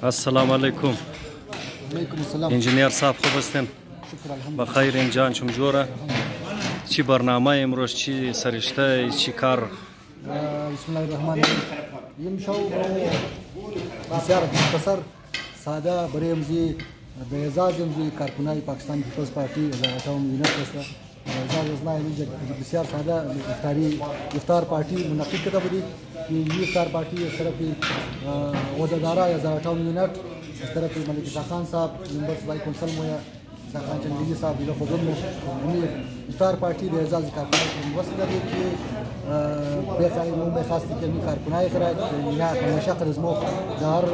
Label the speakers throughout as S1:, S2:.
S1: السلام علیکم.
S2: علیکم السلام.
S1: انجینیر صاحب خوب هستین؟
S2: شکر الحمد.
S1: بخیر اینجان چم جوره. چی برنامه امروز چی سرشته چی کار؟
S2: بسم الله الرحمن الرحیم. این شو بسیار مختصر ساده برای امزی به اعزاز امزی کارکنای پاکستان پیپلز پارتی از تمام یونیت است. اعزاز از نایب بسیار ساده افطار پارتی منعقد کرده بودی. این افطار پارتی از طرف عہدهدارا از تمام یونیت از طرف ملک شاخان صاحب ممبر صوبائی کونسل مویا شاخان چنگیزی صاحب دیگه خودم می افطار پارتی به اعزاز کارکنای واسطه که بخیر بخواستی که کارکنای خرج نه همیشه خدمت در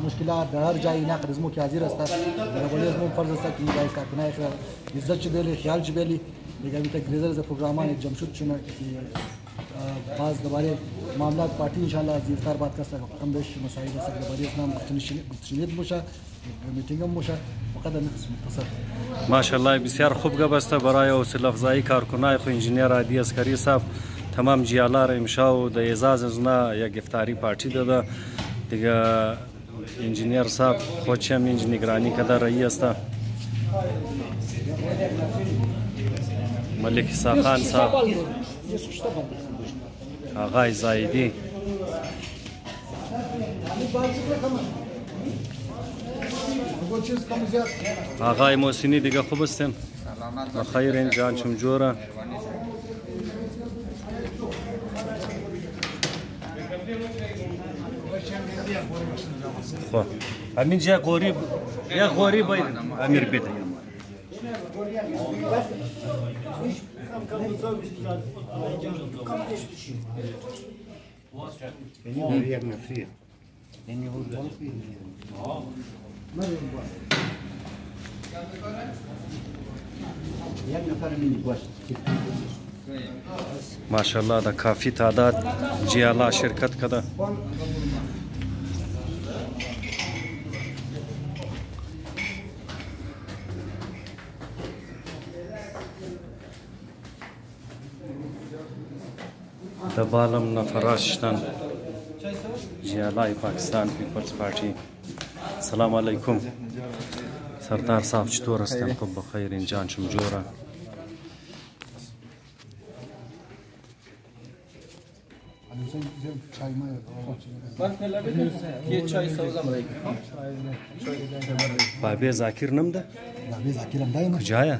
S2: مشکلات در جای نه خدمت که حاضر است در ولی از من فرض است که می‌دهید کارکنای خرج عزت چبلی خیال چبلی دیگه می‌ته گریزر از پروگرامان جمشید چونه باز دوباره معاملات پارتی ان شاء الله از افطار بعد کسا کم بیش مسائل است دوباره اسلام گفتنیت باشه میتینگ هم باشه فقط مختصر
S1: ماشاءالله بسیار خوب گبسته برای حوصله افزایی کارکنای خو انجینیر عادی اسکری صاحب تمام جیالار امشاو د اعزاز از نه یک افطاری پارتی داده دیگه انجینیر صاحب خودشم انجینیگرانی کده رئی است ملک شاخان صاحب آقای زایدی آقای محسنی دیگه خوب هستین؟ بخیر اینجان چم جوره خب همین جا غریب یا غریب امیر بیده ماشاءالله دا کافی تعداد جیالا شرکت کده د بالم نفراشتن جیالای پاکستان پیپلز پارتی. السلام علیکم سردار صاحب چطور هستین؟ خوب بخیر اینجان چم جوره بابی زاکر نم ده؟
S2: بابی زاکر هم دایم
S1: کجایه؟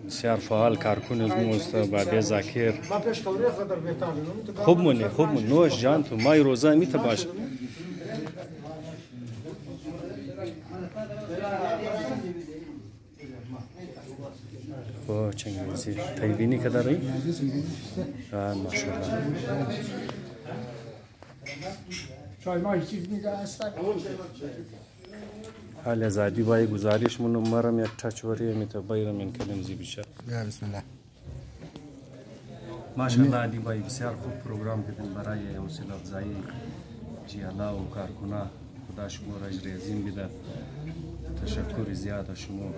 S1: بسیار فعال کارکن از موست بابی زاکر خوب مونه نوش جان تو مای روزه میته باشه اوه چنگیزی تایبینی که داری؟ ماشاءالله حال ازادی بای گزارش منو مرم یک تاچوری میته بایرم این کلم زی بشه
S2: بسم الله
S1: ماشاءالله علی بای بسیار خوب پروگرام کردن برای حوصله افزایی جیالا و کارکنا خدا شما را اجر عظیم بده تشکر زیاد شما